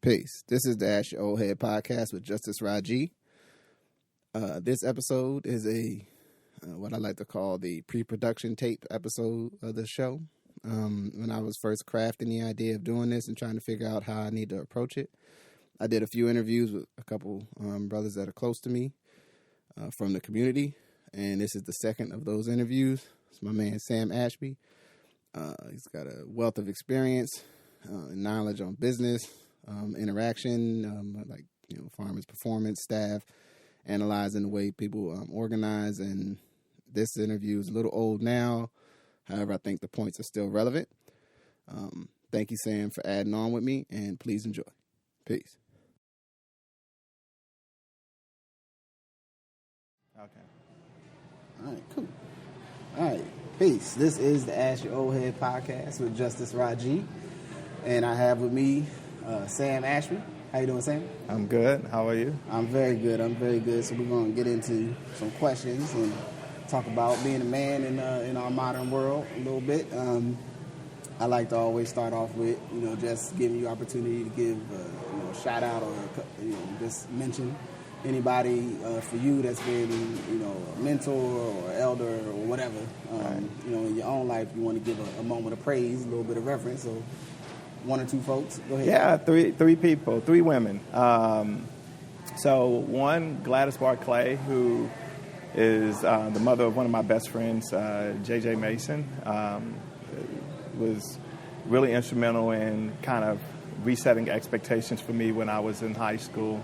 Peace. This is the Ash Your Old Head podcast with Justice Raji. This episode is what I like to call the pre-production tape episode of the show. When I was first crafting the idea of doing this and trying to figure out how I need to approach it, I did a few interviews with a couple brothers that are close to me from the community, and this is the second of those interviews. It's my man Sam Ashby. He's got a wealth of experience and knowledge on business, interaction, farmers' performance, staff, analyzing the way people organize. And this interview is a little old now. However, I think the points are still relevant. Thank you, Sam, for adding on with me, and please enjoy. Peace. Okay. All right, cool. All right, peace. This is the Ash Your Old Head podcast with Justice Raji, and I have with me Sam Ashby. How you doing, Sam? I'm good. How are you? I'm very good. So we're going to get into some questions and talk about being a man in our modern world a little bit. I like to always start off with, just giving you opportunity to give a shout out or just mention anybody for you that's been a mentor or elder or whatever. Right. In your own life, you want to give a moment of praise, a little bit of reference. So one or two folks, go ahead. Yeah, three people, three women. So one, Gladys Barclay, who is the mother of one of my best friends, J.J. Mason, was really instrumental in kind of resetting expectations for me when I was in high school,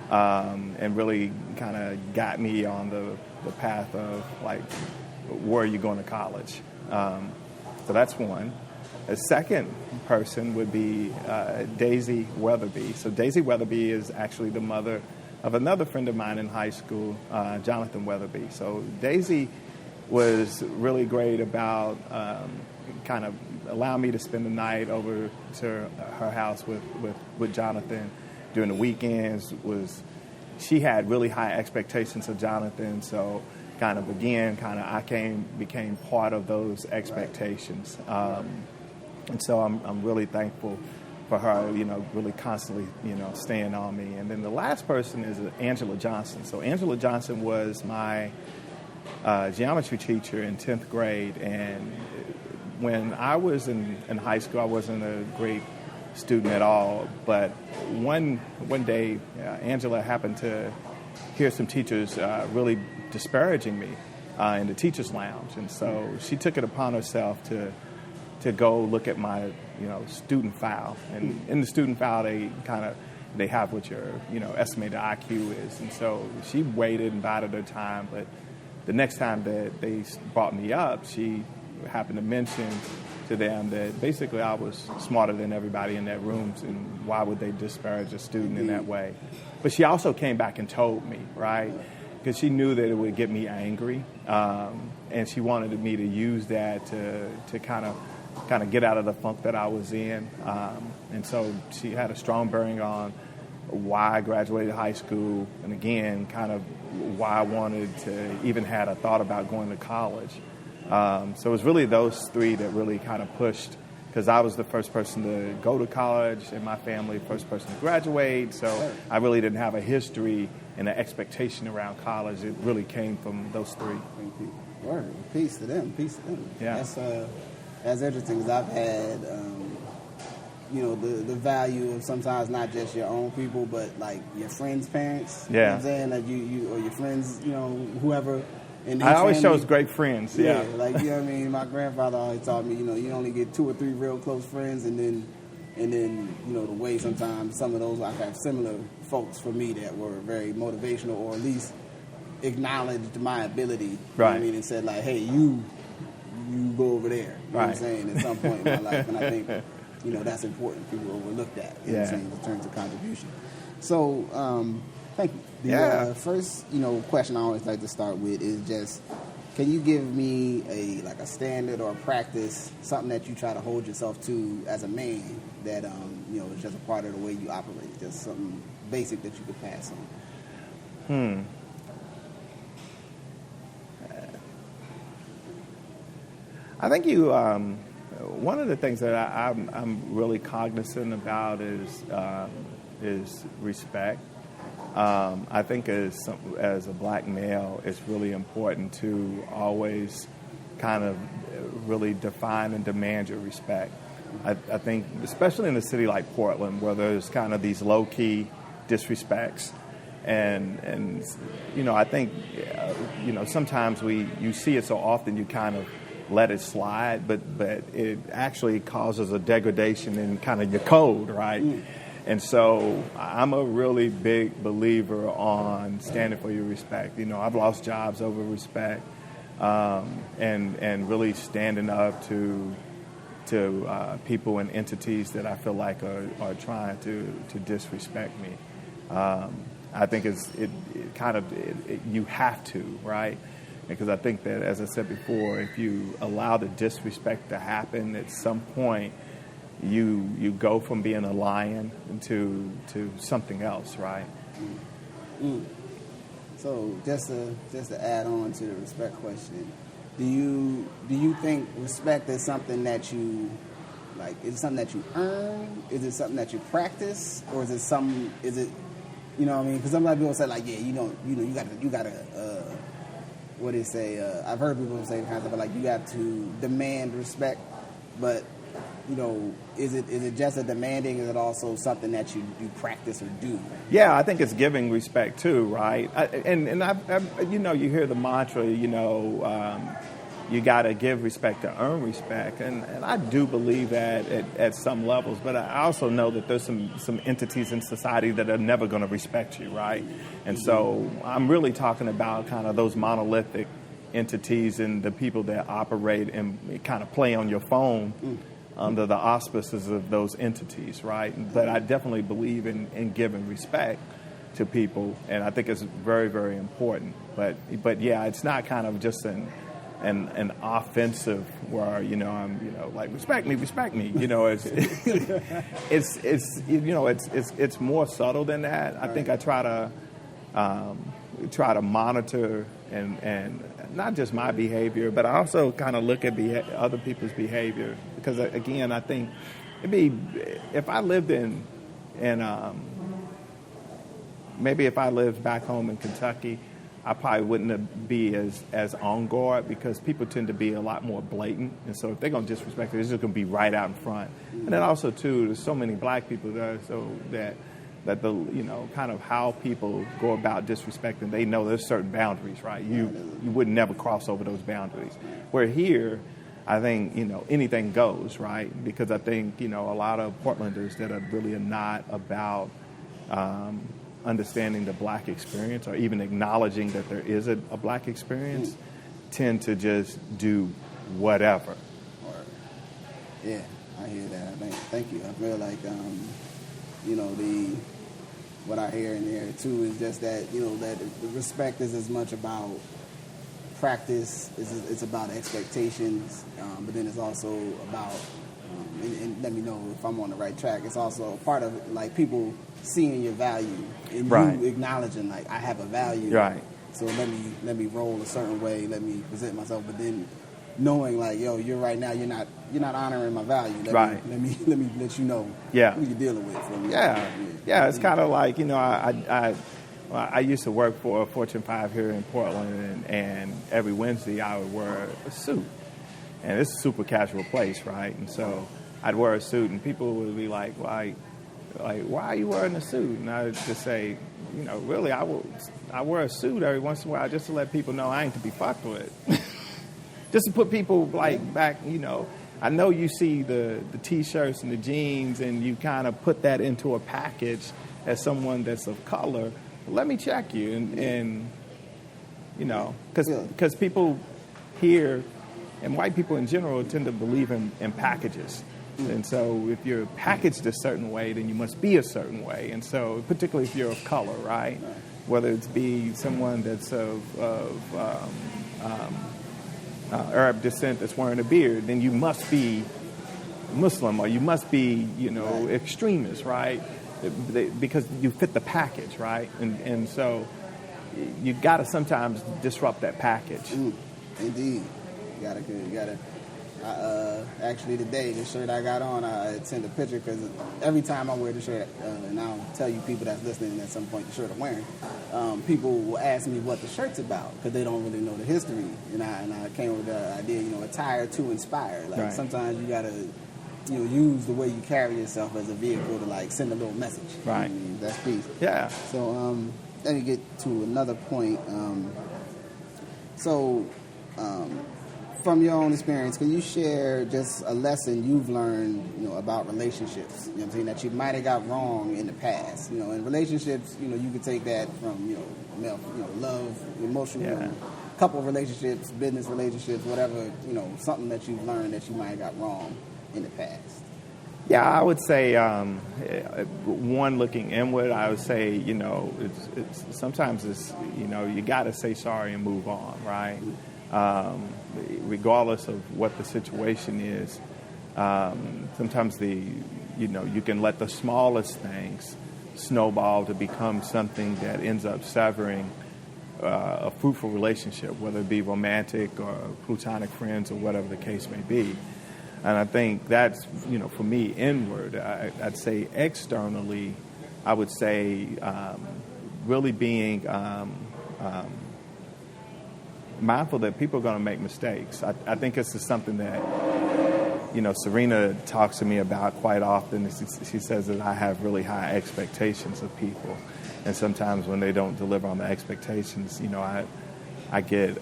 and really kind of got me on the path of, where are you going to college? So that's one. A second person would be Daisy Weatherby. So Daisy Weatherby is actually the mother of another friend of mine in high school, Jonathan Weatherby. So Daisy was really great about kind of allowing me to spend the night over to her house with Jonathan during the weekends. She had really high expectations of Jonathan, so I became part of those expectations. And so I'm really thankful for her, really constantly, staying on me. And then the last person is Angela Johnson. So Angela Johnson was my geometry teacher in 10th grade. And when I was in high school, I wasn't a great student at all. But one day, Angela happened to hear some teachers really disparaging me in the teacher's lounge. And so she took it upon herself to go look at my, student file. And in the student file, they have what your, estimated IQ is. And so she waited and bided her time. But the next time that they brought me up, she happened to mention to them that basically I was smarter than everybody in that room, and why would they disparage a student in that way? But she also came back and told me, right? Because she knew that it would get me angry, and she wanted me to use that to kind of get out of the funk that I was in. And so she had a strong bearing on why I graduated high school, and again, kind of why I wanted to even had a thought about going to college. So it was really those three that really kind of pushed, because I was the first person to go to college in my family, first person to graduate. So I really didn't have a history and an expectation around college. It really came from those three. Word. Peace to them. Yeah. That's interesting, because I've had, the value of sometimes not just your own people, but like your friends' parents. Yeah. You know what I'm saying? Like you or your friends, whoever. I always chose great friends. Yeah. Like, my grandfather always taught me, you only get 2 or 3 real close friends, and then the way sometimes some of those, I have similar folks for me that were very motivational, or at least acknowledged my ability. Right. And said like, hey, you go over there. You know what I'm saying? At some point in my life. And I think, that's important. People overlook that. You know what I'm saying? In terms of contribution. So, thank you. The first, question I always like to start with is just, can you give me a standard or a practice, something that you try to hold yourself to as a man that, is just a part of the way you operate, just something basic that you could pass on? I think you one of the things that I'm really cognizant about is respect. I think as a black male, it's really important to always kind of really define and demand your respect. I think, especially in a city like Portland, where there's kind of these low-key disrespects, and I think sometimes you see it so often you kind of let it slide, but it actually causes a degradation in kind of your code, right? And so I'm a really big believer on standing for your respect. I've lost jobs over respect, and really standing up to people and entities that I feel like are trying to disrespect me. I think you have to, right? Because I think that, as I said before, if you allow the disrespect to happen, at some point you go from being a lion to something else, right? So just to add on to the respect question, do you think respect is something that you like? Is it something that you earn? Is it something that you practice, or is it you know what I mean? Because sometimes people say like, yeah, you gotta what do you say? I've heard people say kind of like you got to demand respect, but is it just a demanding? Is it also something that you practice or do? Yeah, I think it's giving respect too, right? You hear the mantra, you got to give respect to earn respect, and I do believe that at some levels. But I also know that there's some entities in society that are never going to respect you, right? And so I'm really talking about kind of those monolithic entities and the people that operate and kind of play on your phone. Under the auspices of those entities, right? But I definitely believe in giving respect to people, and I think it's very, very important. But yeah, it's not kind of just an offensive where I'm like respect me. It's more subtle than that. I think I try to monitor and not just my behavior, but I also kind of look at other people's behavior, because again, I think if I lived maybe if I lived back home in Kentucky, I probably wouldn't be as on guard, because people tend to be a lot more blatant, and so if they're going to disrespect you, it's just going to be right out in front. And then also too, there's so many black people there, so that the kind of how people go about disrespecting, they know there's certain boundaries, right? You would never cross over those boundaries. Where here, I think anything goes, right? Because I think a lot of Portlanders that are really not about understanding the black experience, or even acknowledging that there is a black experience, tend to just do whatever. Yeah, I hear that. Thank you. I feel like what I hear in there too is just that that the respect is as much about practice, it's about expectations, but then it's also about and let me know if I'm on the right track. It's also a part of like people seeing your value and you acknowledging like I have a value, right? So let me roll a certain way, let me present myself, but then knowing like, yo, you're right now, you're not honoring my value. Let me let you know who you're dealing with. From yeah. It's kind of like I used to work for a Fortune 5 here in Portland, and every Wednesday I would wear a suit, and it's a super casual place, right? And so I'd wear a suit, and people would be like, why are you wearing a suit? And I would just say, really, I wear a suit every once in a while just to let people know I ain't to be fucked with. Just to put people back, I know you see the T-shirts and the jeans, and you kind of put that into a package as someone that's of color. Let me check you, and because people here, and white people in general, tend to believe in packages. And so if you're packaged a certain way, then you must be a certain way. And so particularly if you're of color, right? Whether it's be someone that's of Arab descent that's wearing a beard, then you must be Muslim, or you must be, extremist, right? Because you fit the package, right? And so you got to sometimes disrupt that package. Indeed. You gotta Actually today, the shirt I got on, I sent a picture because every time I wear the shirt, and I'll tell you people that's listening at some point the shirt I'm wearing, people will ask me what the shirt's about because they don't really know the history. And I came up with the idea, attire to inspire. Like right. Sometimes you gotta, use the way you carry yourself as a vehicle to like send a little message. Right. That's peace. Yeah. So let me get to another point. From your own experience, can you share just a lesson you've learned, about relationships? What I'm saying, that you might have got wrong in the past. In relationships, you could take that from, love, emotional, couple relationships, business relationships, whatever, something that you've learned that you might have got wrong in the past. Yeah, I would say one, looking inward, I would say, it's sometimes it's, you got to say sorry and move on, right? Regardless of what the situation is, sometimes you can let the smallest things snowball to become something that ends up severing a fruitful relationship, whether it be romantic or platonic friends or whatever the case may be. And I think that's, for me, inward. I'd say externally, I would say really being mindful that people are going to make mistakes. I think this is something that, Serena talks to me about quite often. She says that I have really high expectations of people. And sometimes when they don't deliver on the expectations, I get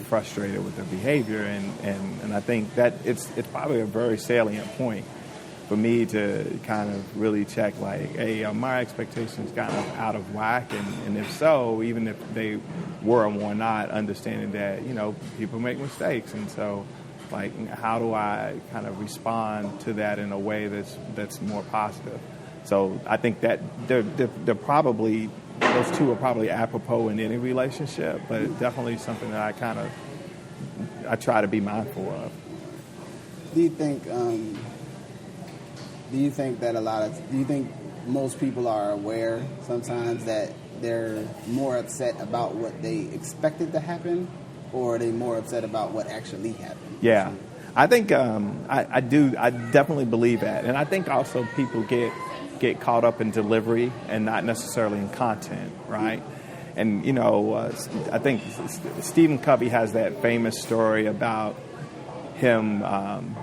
frustrated with their behavior, and I think that it's probably a very salient point for me to kind of really check, like, hey, are my expectations kind of out of whack? And if so, even if they were or were not, understanding that, people make mistakes. And so, like, how do I kind of respond to that in a way that's more positive? So I think that they're probably, those two are probably apropos in any relationship, but it's definitely something that I try to be mindful of. Do you think most people are aware sometimes that they're more upset about what they expected to happen, or are they more upset about what actually happened? Yeah, I think I definitely believe that, and I think also people get caught up in delivery and not necessarily in content, right? And I think Stephen Covey has that famous story about him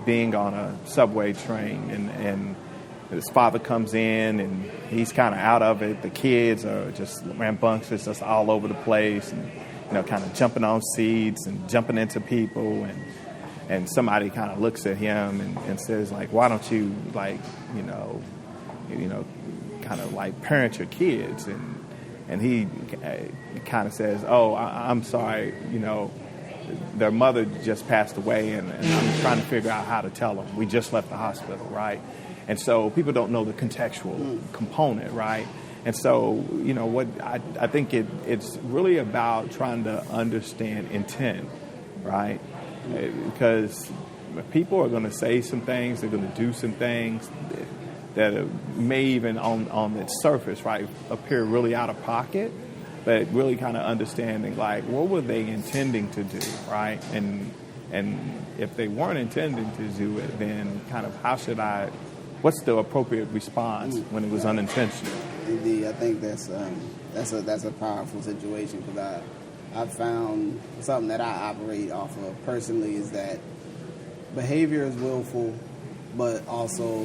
being on a subway train, and his father comes in and he's kind of out of it. The kids are just rambunctious, just all over the place, and kind of jumping on seats and jumping into people, and somebody kind of looks at him and says, like, why don't you, like, kind of like parent your kids? And he kind of says, oh, I'm sorry, their mother just passed away, and I'm trying to figure out how to tell them. We just left the hospital, right? And so people don't know the contextual component, right? And so, what I think it's really about trying to understand intent, right? Because people are going to say some things, they're going to do some things that may even on its surface, right, appear really out of pocket, but really kind of understanding, like, what were they intending to do, right? And if they weren't intending to do it, then kind of what's the appropriate response when it was unintentional? Indeed, I think that's a powerful situation, because I've found something that I operate off of personally is that behavior is willful, but also,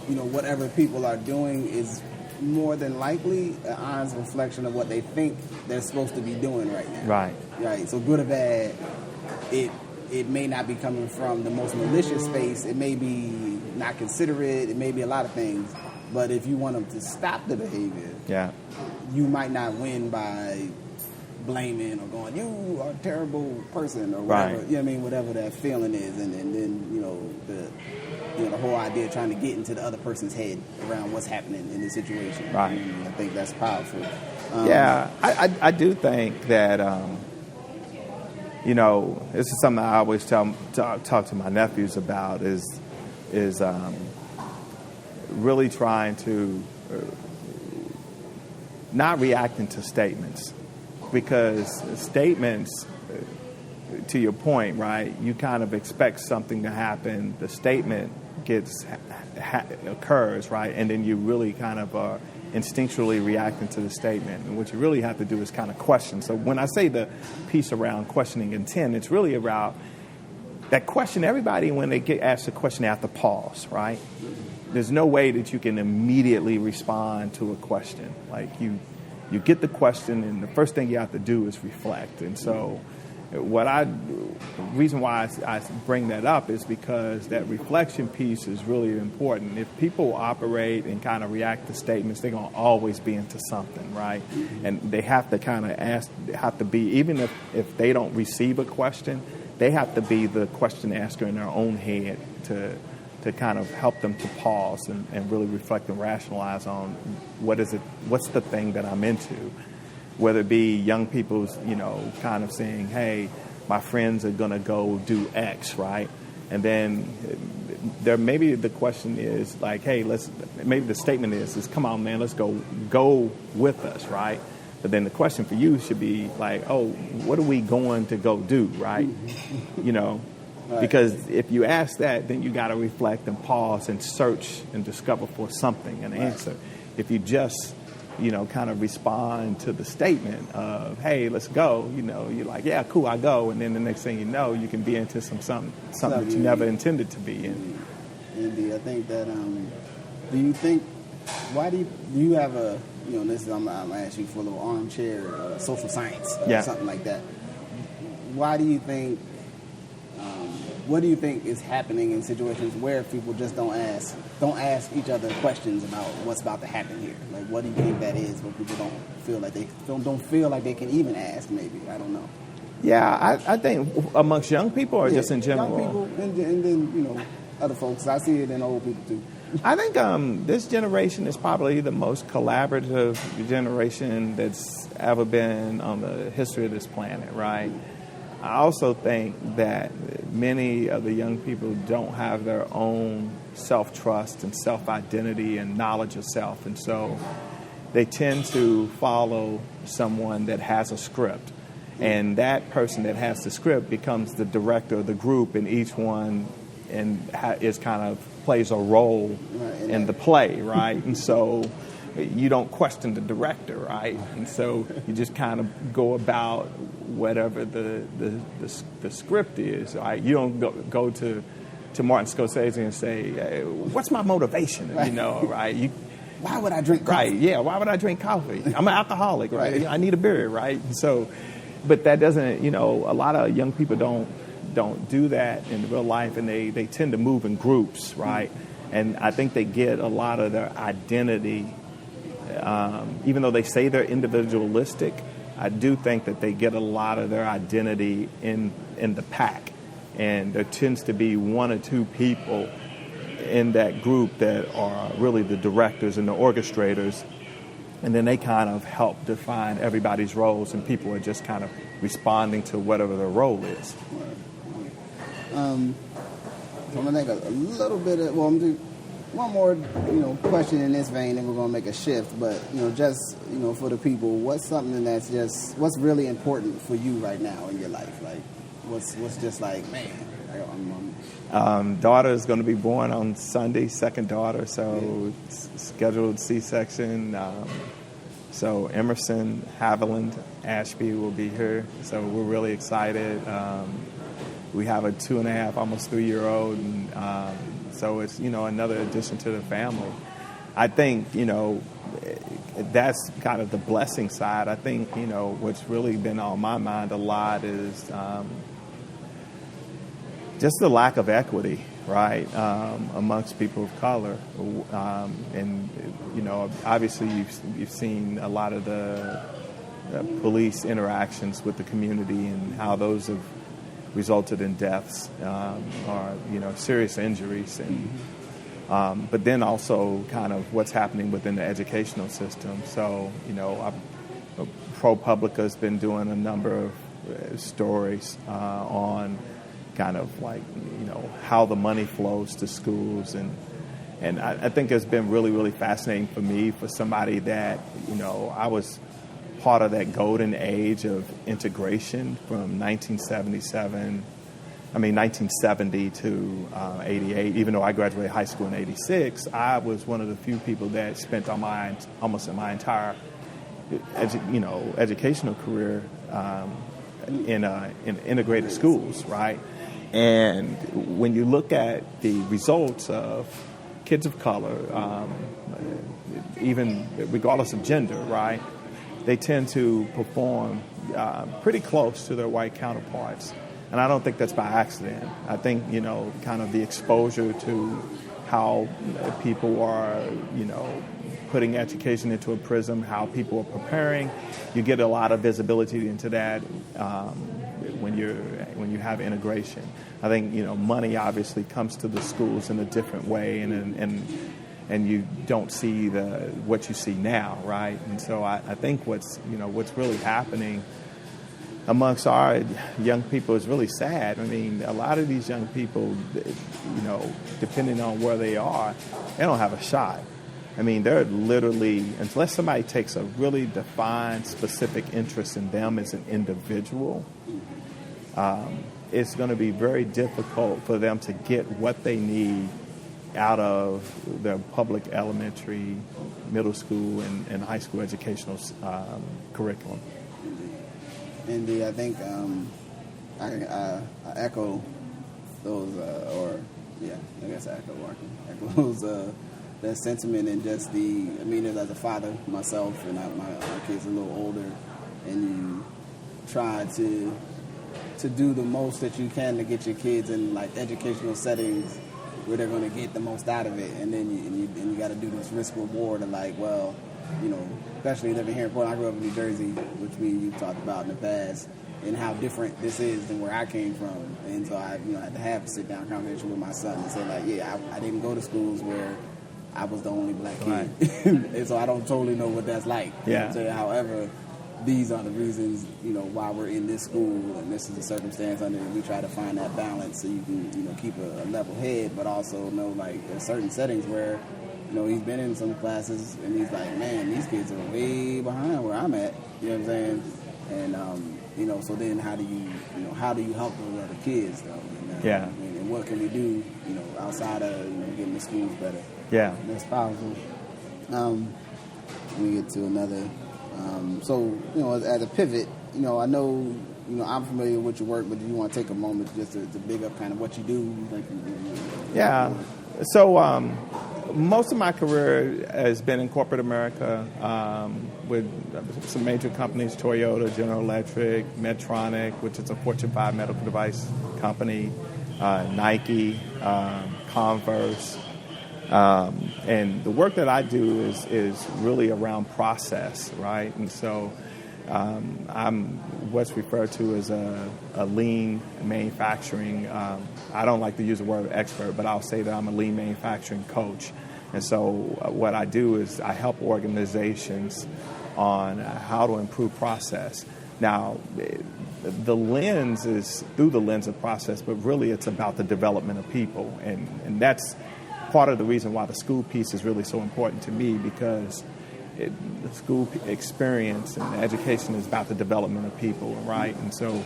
whatever people are doing is more than likely an honest reflection of what they think they're supposed to be doing right now. Right. Right. So good or bad, it may not be coming from the most malicious space. It may be not considerate. It may be a lot of things. But if you want them to stop the behavior, you might not win by blaming or going, you are a terrible person, or whatever. Right. You know what I mean? Whatever that feeling is, and then the whole idea of trying to get into the other person's head around what's happening in the situation. Right. I think that's powerful. I do think that this is something I always talk to my nephews about is really trying to not reacting to statements, because statements to your point, right, you kind of expect something to happen. The statement occurs, right, and then you really kind of are instinctually reacting to the statement. And what you really have to do is kind of question. So when I say the piece around questioning intent, it's really about that question. Everybody, when they get asked a question, they have to pause, right? There's no way that you can immediately respond to a question. Like you get the question, and the first thing you have to do is reflect. And so reason why I bring that up is because that reflection piece is really important. If people operate and kind of react to statements, they're going to always be into something, right? And they have to kind of even if they don't receive a question, they have to be the question asker in their own head to kind of help them to pause and really reflect and rationalize on what's the thing that I'm into. Whether it be young people's, kind of saying, hey, my friends are going to go do X, right? And then maybe the question is like, hey, maybe the statement is come on, man, let's go with us, right? But then the question for you should be like, oh, what are we going to go do, right? Because if you ask that, then you got to reflect and pause and search and discover for something, an answer. If you just kind of respond to the statement of, hey, let's go, you're like, yeah, cool, I go. And then the next thing you know, you can be into something that you never intended to be in. Indeed. I think that, why do you have this is, I'm going to ask you for a little armchair social science or something like that. Why do you think, what do you think is happening in situations where people just don't ask each other questions about what's about to happen here? Like, what do you think that is? Where people don't feel like they can even ask? Maybe, I don't know. Yeah, I think amongst young people or just in general. Young people and then other folks. I see it in old people too. I think this generation is probably the most collaborative generation that's ever been on the history of this planet, right? I also think that many of the young people don't have their own self-trust and self-identity and knowledge of self. And so they tend to follow someone that has a script. And that person that has the script becomes the director of the group, and each one plays a role in the play, right? And so you don't question the director, right? And so you just kind of go about whatever the script is, right? You don't go to Martin Scorsese and say, hey, what's my motivation? Right. Right? Why would I drink coffee? Right, yeah, why would I drink coffee? I'm an alcoholic, right? I need a beer, right? And so, but that doesn't, a lot of young people don't do that in real life, and they tend to move in groups, right? And I think they get a lot of their identity, even though they say they're individualistic, I do think that they get a lot of their identity in the pack. And there tends to be one or two people in that group that are really the directors and the orchestrators. And then they kind of help define everybody's roles, and people are just kind of responding to whatever their role is. So I'm going to make a little bit of, I'm going to do one more, question in this vein, and we're going to make a shift. But, for the people, what's something what's really important for you right now in your life? Like, what's just like, man, daughter is going to be born on Sunday, second daughter, so it's scheduled C-section. So Emerson, Haviland, Ashby will be here, so we're really excited. We have a 2.5, almost 3-year-old, and so it's, another addition to the family. I think, that's kind of the blessing side. I think, what's really been on my mind a lot is just the lack of equity, right, amongst people of color. And, obviously you've seen a lot of the police interactions with the community and how those have resulted in deaths or, serious injuries. And but then also kind of what's happening within the educational system. So, ProPublica has been doing a number of stories on kind of like, how the money flows to schools. And I think it's been really, really fascinating for me, for somebody that, I was part of that golden age of integration from 1970 to 88. Even though I graduated high school in 86, I was one of the few people that spent almost my entire educational career in integrated schools, right? And when you look at the results of kids of color, even regardless of gender, right, they tend to perform pretty close to their white counterparts. And I don't think that's by accident. I think, kind of the exposure to how people are, putting education into a prism, how people are preparing, you get a lot of visibility into that when you have integration. I think, money obviously comes to the schools in a different way, and you don't see what you see now, right? And so I think what's really happening amongst our young people is really sad. I mean, a lot of these young people, depending on where they are, they don't have a shot. I mean, they're literally, unless somebody takes a really defined, specific interest in them as an individual, it's going to be very difficult for them to get what they need out of their public elementary, middle school, and high school educational curriculum. Indeed, I think I echo those, I guess I echo those, that sentiment, and just as a father myself, and my kids are a little older, and you try to do the most that you can to get your kids in like educational settings where they're going to get the most out of it, and then you got to do this risk reward of like, well, especially living here in Portland. I grew up in New Jersey, which you talked about in the past, and how different this is than where I came from. And so I had to have a sit-down conversation with my son and say, like, I didn't go to schools where I was the only black kid. Right. And so I don't totally know what that's like. Yeah. So, however, these are the reasons, why we're in this school, and this is the circumstance under which we try to find that balance so you can, keep a level head, but also know, like, there's certain settings where, he's been in some classes, and he's like, man, these kids are way behind where I'm at. You know what I'm saying? And, so then how do you help those other kids, though? Yeah. And what can we do, outside of, getting the schools better? Yeah. That's powerful. We get to another. So, as a pivot, I know, I'm familiar with your work, but do you want to take a moment just to big up kind of what you do? Yeah. So, most of my career has been in corporate America with some major companies, Toyota, General Electric, Medtronic, which is a Fortune 5 medical device company, Nike, Converse. And the work that I do is really around process, right? And so I'm what's referred to as a lean manufacturing. I don't like to use the word expert, but I'll say that I'm a lean manufacturing coach. And so what I do is I help organizations on how to improve process. Now, the lens is through the lens of process, but really it's about the development of people. And that's part of the reason why the school piece is really so important to me, because the school experience and education is about the development of people, right? And so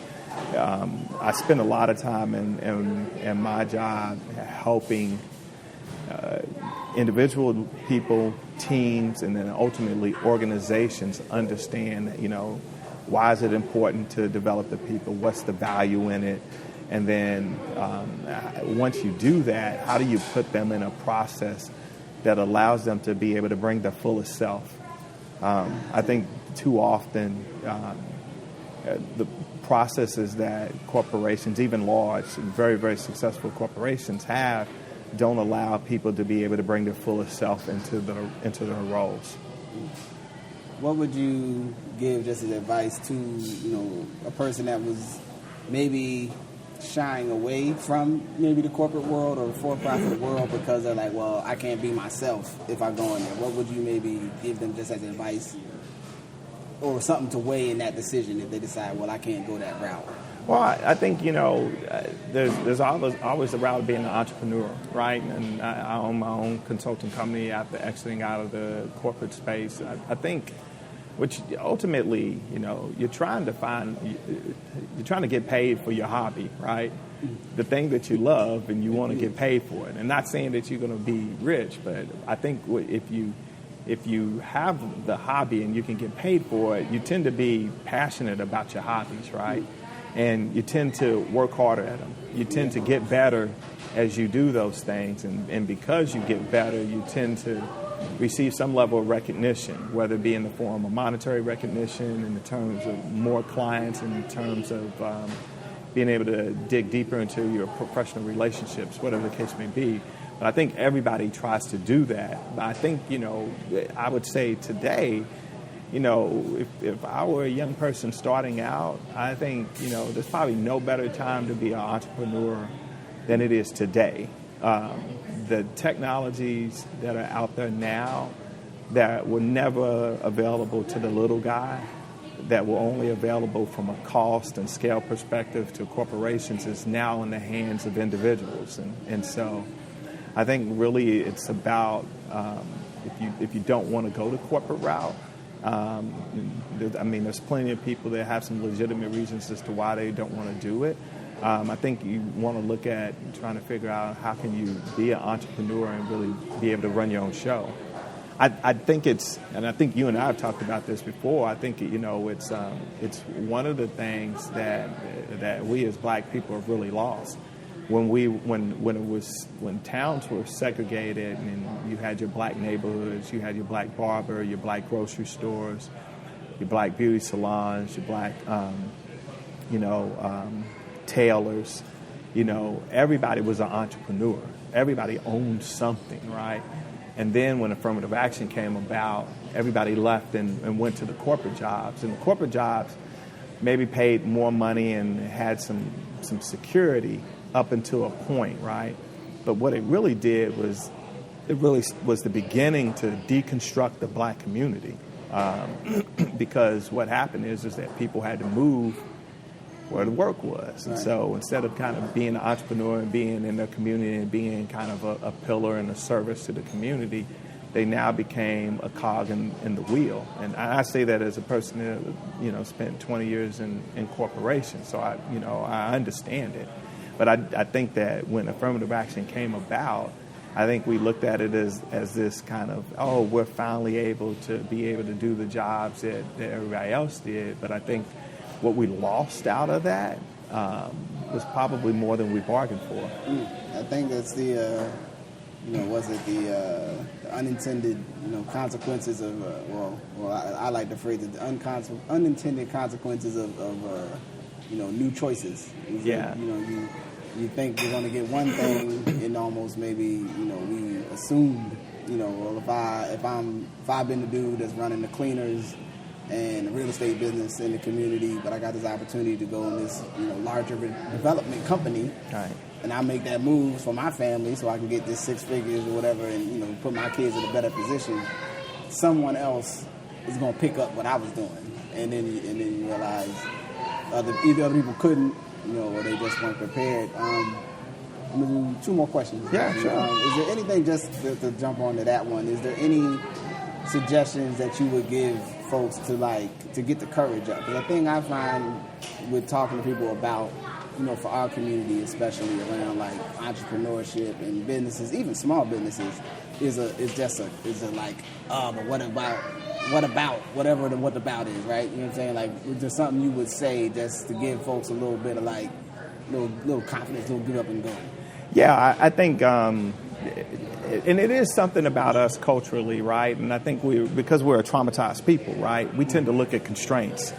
I spend a lot of time in my job helping individual people, teams, and then ultimately organizations understand, why is it important to develop the people? What's the value in it? And then once you do that, how do you put them in a process that allows them to be able to bring their fullest self? I think too often the processes that corporations, even large, very, very successful corporations have, don't allow people to be able to bring their fullest self into their roles. What would you give just as advice to, a person that was maybe shying away from maybe the corporate world or the for-profit world because they're like, well, I can't be myself if I go in there? What would you maybe give them just as advice or something to weigh in that decision if they decide, well, I can't go that route? Well, I think, there's always the route of being an entrepreneur, right? And I own my own consulting company after exiting out of the corporate space. I think which ultimately, you're trying to get paid for your hobby, right? The thing that you love and you want to get paid for it. And not saying that you're going to be rich, but I think if you have the hobby and you can get paid for it, you tend to be passionate about your hobbies, right? And you tend to work harder at them. You tend to get better as you do those things. And because you get better, you tend to receive some level of recognition, whether it be in the form of monetary recognition, in the terms of more clients, in terms of being able to dig deeper into your professional relationships, whatever the case may be. But I think everybody tries to do that. But I think, I would say today, if I were a young person starting out, I think, there's probably no better time to be an entrepreneur than it is today. The technologies that are out there now that were never available to the little guy, that were only available from a cost and scale perspective to corporations, is now in the hands of individuals. And so I think really it's about if you don't want to go the corporate route, there's plenty of people that have some legitimate reasons as to why they don't want to do it. I think you want to look at trying to figure out how can you be an entrepreneur and really be able to run your own show. I think and I think you and I have talked about this before. I think it's one of the things that we as black people have really lost. When towns were segregated and you had your black neighborhoods, you had your black barber, your black grocery stores, your black beauty salons, your black tailors, everybody was an entrepreneur. Everybody owned something, right? And then when affirmative action came about, everybody left and went to the corporate jobs. And the corporate jobs maybe paid more money and had some security up until a point, right? But what it really did was the beginning to deconstruct the black community. Because what happened is that people had to move where the work was. And so instead of kind of being an entrepreneur and being in their community and being kind of a pillar and a service to the community, they now became a cog in the wheel. And I say that as a person that, spent 20 years in corporations. So I understand it. But I think that when affirmative action came about, I think we looked at it as this kind of, we're finally able to do the jobs that everybody else did. But I think what we lost out of that was probably more than we bargained for. I think that's the, the unintended, consequences of, I like the phrase, the unintended consequences of new choices. You think you're going to get one thing, and almost maybe, we assumed, if I've been the dude that's running the cleaners and the real estate business in the community, but I got this opportunity to go in this, larger development company, right, and I make that move for my family so I can get this 6 figures or whatever, and put my kids in a better position. Someone else is going to pick up what I was doing, and then you realize either other people couldn't, or they just weren't prepared. I'm going to do 2 more questions. Yeah, sure. Is there anything, just to jump onto that one, is there any suggestions that you would give folks to get the courage up? Because the thing I find with talking to people about, for our community, especially around entrepreneurship and businesses, even small businesses, but what about whatever what about is, right? You know what I'm saying? Is there something you would say just to give folks a little bit of little confidence, little get up and go? Yeah, I think, and it is something about us culturally, right? And I think because we're a traumatized people, right? We tend to look at constraints,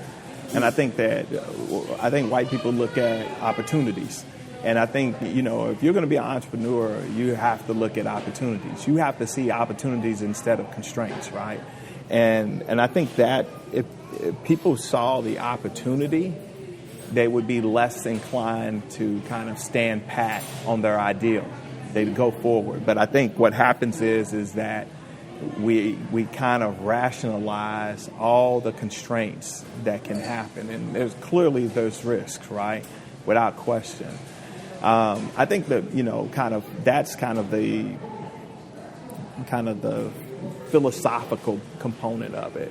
and I think white people look at opportunities. And I think, if you're going to be an entrepreneur, you have to look at opportunities. You have to see opportunities instead of constraints, right? And I think that if people saw the opportunity, they would be less inclined to kind of stand pat on their ideal. They'd go forward. But I think what happens is that we kind of rationalize all the constraints that can happen. And there's risks, right? Without question. I think that, that's kind of the philosophical component of it.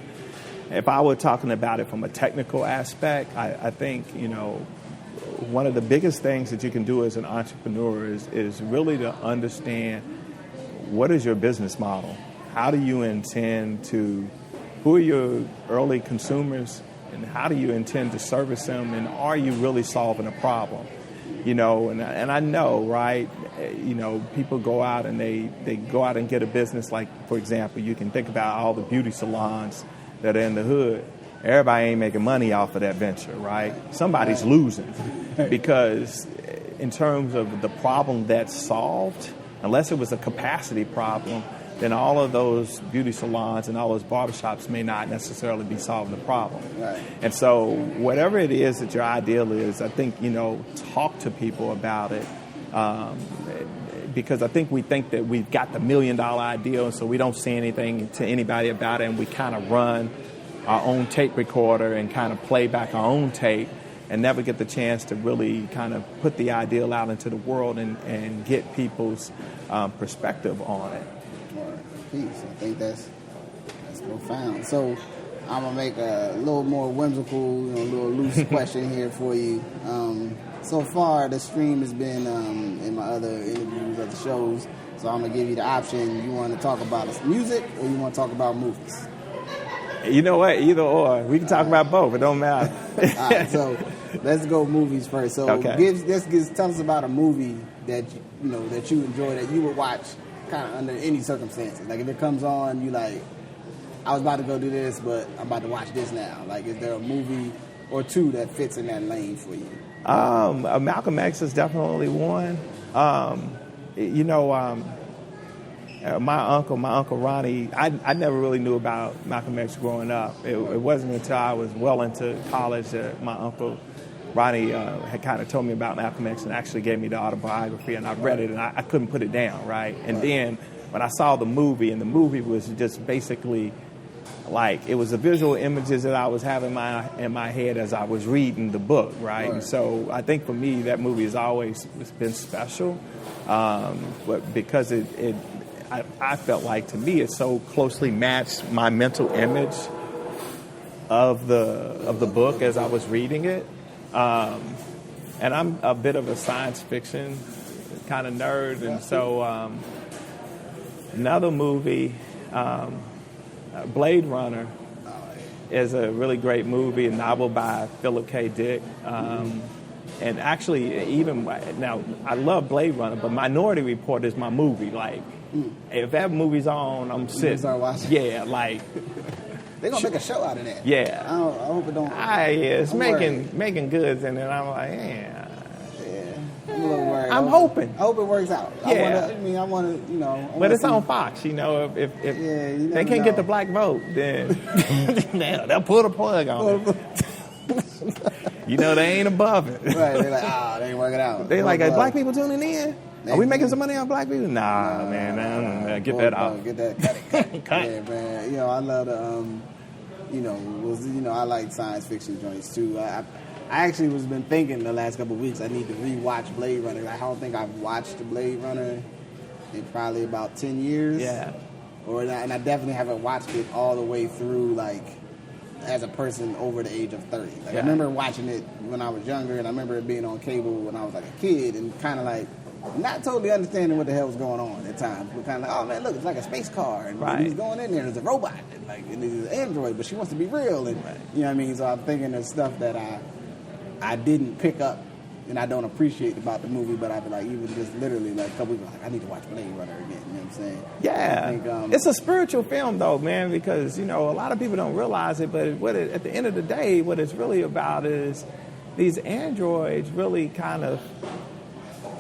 if I were talking about it from a technical aspect, I think, one of the biggest things that you can do as an entrepreneur is really to understand what is your business model. How do you intend to, who are your early consumers, and how do you intend to service them, and are you really solving a problem? And I know, right, people go out and they go out and get a business. Like, for example, you can think about all the beauty salons that are in the hood. Everybody ain't making money off of that venture, right? Somebody's losing, because in terms of the problem that's solved, unless it was a capacity problem, then all of those beauty salons and all those barbershops may not necessarily be solving the problem. Right. And so whatever it is that your ideal is, I think, talk to people about it. Because I think we think that we've got the $1 million ideal, and so we don't say anything to anybody about it, and we kind of run our own tape recorder and kind of play back our own tape and never get the chance to really kind of put the ideal out into the world and get people's perspective on it. Peace. I think that's profound. So I'm gonna make a little more whimsical, a little loose question here for you. So far, the stream has been in my other interviews, other shows. So I'm gonna give you the option. You want to talk about music, or you want to talk about movies? You know what? Either or. We can talk about both. It don't matter. All right. So let's go movies first. So tell us about a movie that that you enjoy, that you would watch kind of under any circumstances. Like if it comes on, you like, I was about to go do this, but I'm about to watch this now. Like, is there a movie or two that fits in that lane for you? Malcolm X is definitely one. My uncle Ronnie, I never really knew about Malcolm X growing up. It wasn't until I was well into college that my uncle Ronnie had kind of told me about Malcolm X and actually gave me the autobiography, and I read it and I couldn't put it down, right? And then when I saw the movie, and the movie was just basically like, it was the visual images that I was having in my head as I was reading the book, right? And so I think for me, that movie has always been special, but because I felt like, to me, it so closely matched my mental image of the book as I was reading it. And I'm a bit of a science fiction kind of nerd, and so another movie, Blade Runner, is a really great movie, a novel by Philip K. Dick. And actually, even now, I love Blade Runner, but Minority Report is my movie. Like, if that movie's on, I'm sitting. Start watching. Yeah, like. They're going to make a show out of that. Yeah. I hope it don't. It's making goods, and then I'm like, yeah. I'm a little worried. I'm hoping. I hope it works out. Yeah. I want to, But it's on Fox, If they can't get the black vote, then they'll pull the plug on it. They ain't above it. Right. They're like, they ain't working out. They like, are black people tuning in? Are we making some money on black people? Nah, man. Get that out. Get that. Cut it. Yeah, man. I love the, I like science fiction joints too. I actually was been thinking the last couple of weeks I need to rewatch Blade Runner. I don't think I've watched Blade Runner in probably about 10 years. Yeah. And I definitely haven't watched it all the way through, like, as a person over the age of 30. Like, I remember watching it when I was younger, and I remember it being on cable when I was like a kid, and kind of like not totally understanding what the hell was going on at times. But kind of like, oh man, look, it's like a space car, and he's going in there, and there's a robot, and there's an android, but she wants to be real, and you know what I mean. So I'm thinking there's stuff that I didn't pick up and I don't appreciate about the movie, but I'd be like, even just literally like a couple weeks, like, I need to watch Blade Runner again. You know what I'm saying? Yeah. I think, it's a spiritual film, though, man, because, a lot of people don't realize it, but at the end of the day, what it's really about is these androids really kind of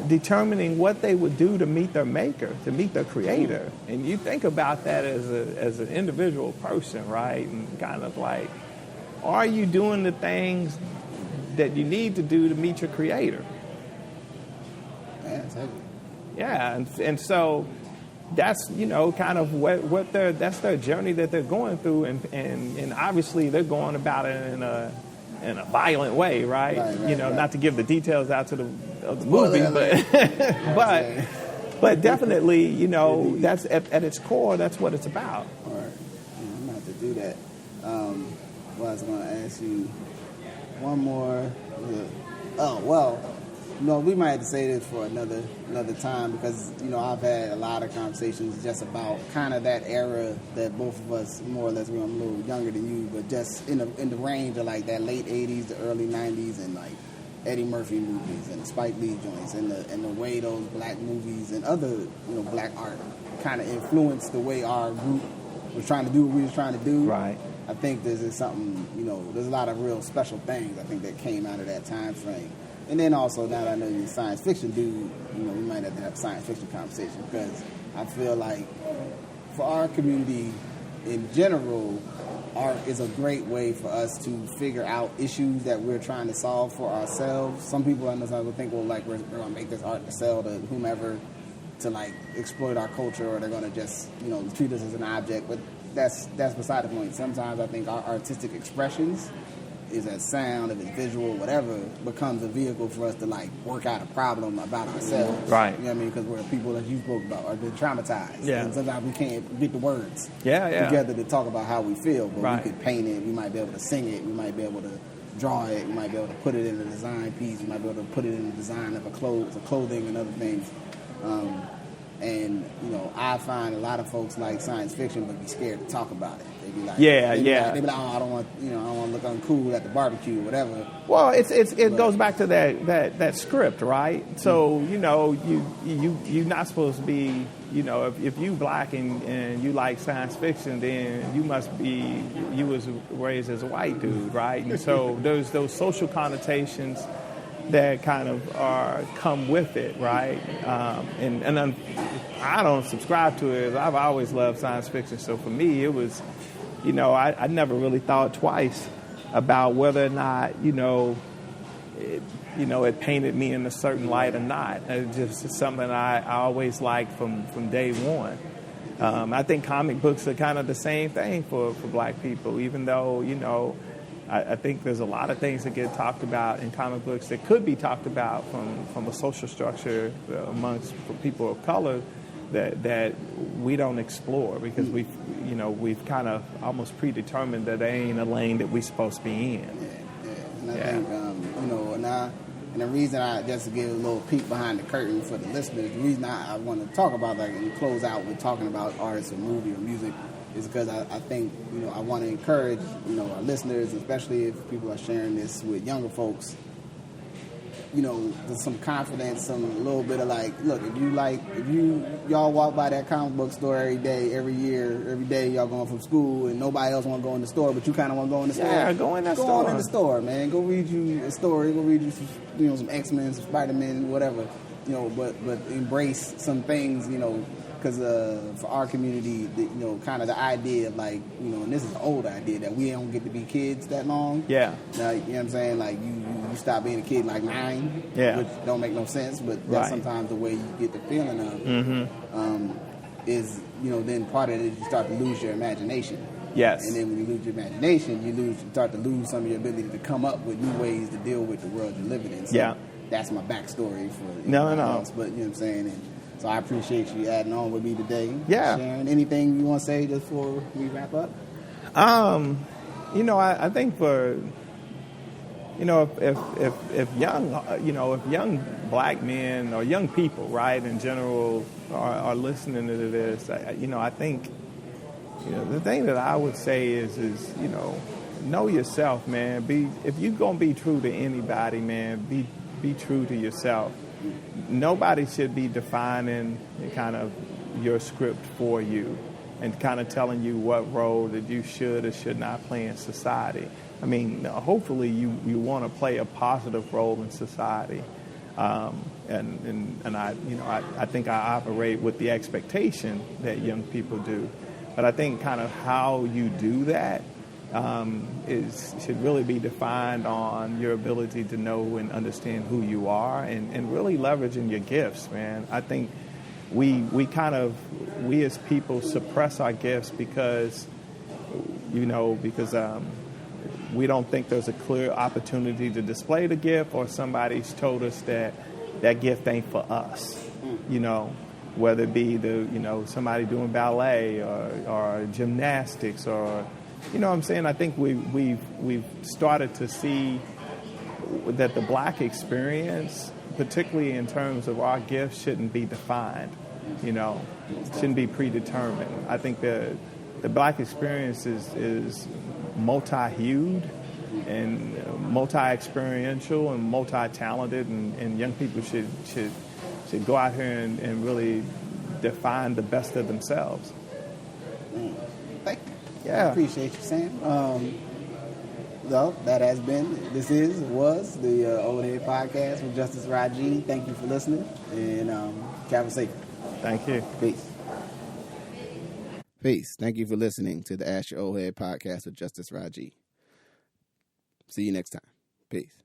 determining what they would do to meet their maker, to meet their creator. And you think about that as an individual person, right? And kind of like, are you doing the things that you need to do to meet your creator? Yeah, and so that's kind of what that's their journey that they're going through, and obviously they're going about it in a violent way, right? Right. Not to give the details out to the movie, but definitely, that's at its core, that's what it's about. All right. I'm gonna have to do that. Well, I was going to ask you one more. Oh, well, we might have to say this for another time because, I've had a lot of conversations just about kind of that era that both of us, more or less, I'm a little younger than you, but just in the range of like that late 80s, the early 90s, and like Eddie Murphy movies and the Spike Lee joints and the way those black movies and other, black art kind of influenced the way our group was trying to do what we was trying to do. Right. I think there's something, there's a lot of real special things I think that came out of that time frame. And then also, now that I know you're a science fiction dude, we might have to have a science fiction conversation because I feel like for our community in general, art is a great way for us to figure out issues that we're trying to solve for ourselves. Some people will think, well, like we're going to make this art to sell to whomever to like exploit our culture, or they're going to just, treat us as an object. But that's beside the point. Sometimes I think our artistic expressions, is that sound, if it's visual, whatever, becomes a vehicle for us to like work out a problem about ourselves. Right. You know what I mean? Because we're people that you spoke about are been traumatized. Yeah. And sometimes we can't get the words yeah. together to talk about how we feel. But right. we could paint it. We might be able to sing it. We might be able to draw it. We might be able to put it in a design piece. We might be able to put it in the design of clothing and other things. And I find a lot of folks like science fiction, but be scared to talk about it. They be like, they be like, oh, I don't want to look uncool at the barbecue or whatever. Well, it goes back to that script, right? So you're not supposed to be, if you black and you like science fiction, then you was raised as a white dude, right? And so there's those social connotations that kind of come with it, right? And I don't subscribe to it. I've always loved science fiction, so for me, it was, I never really thought twice about whether or not, it painted me in a certain light or not. It's just something I always liked from day one. I think comic books are kind of the same thing for black people, even though, I think there's a lot of things that get talked about in comic books that could be talked about from a social structure amongst people of color that we don't explore because we've kind of almost predetermined that there ain't a lane that we're supposed to be in. And I think and the reason I just to give a little peek behind the curtain for the listeners, the reason I want to talk about that and close out with talking about artists or movie or music is because I think, I want to encourage, our listeners, especially if people are sharing this with younger folks, there's some confidence, a little bit of like, look, if y'all walk by that comic book store every day, every day y'all going from school and nobody else want to go in the store, but you kind of want to go in the store. Yeah, go in that store. Go in the store, man. Go read you a story. Go read you some, some X-Men, some Spider-Man, whatever. But embrace some things, because for our community, kind of the idea of like, and this is an old idea that we don't get to be kids that long. Yeah. Now, you know what I'm saying? Like you stop being a kid like 9, yeah. which don't make no sense, but that's sometimes the way you get the feeling of is, then part of it is you start to lose your imagination. Yes. And then when you lose your imagination, you start to lose some of your ability to come up with new ways to deal with the world you're living in. So that's my backstory for no. else, but you know what I'm saying? And so I appreciate you adding on with me today. Yeah. Sharing anything you want to say just before we wrap up? I think for, if young black men or young people, right, in general are listening to this, I think, the thing that I would say is know yourself, man. If you're going to be true to anybody, man, be true to yourself. Nobody should be defining kind of your script for you and kind of telling you what role that you should or should not play in society. I mean, hopefully you want to play a positive role in society. And I think I operate with the expectation that young people do. But I think kind of how you do that should really be defined on your ability to know and understand who you are and really leveraging your gifts, man. I think we as people suppress our gifts because we don't think there's a clear opportunity to display the gift, or somebody's told us that gift ain't for us, whether it be somebody doing ballet or gymnastics or you know what I'm saying? I think we've started to see that the black experience, particularly in terms of our gifts, shouldn't be defined, you know, shouldn't be predetermined. I think the black experience is multi-hued and multi-experiential and multi-talented, and young people should go out here and really define the best of themselves. Thank you. Yeah. I appreciate you, Sam. Well, that has been, was the Old Head Podcast with Justice Raji. Thank you for listening, and travel safe. Thank you. Peace. Peace. Thank you for listening to the Ask Your Old Head Podcast with Justice Raji. See you next time. Peace.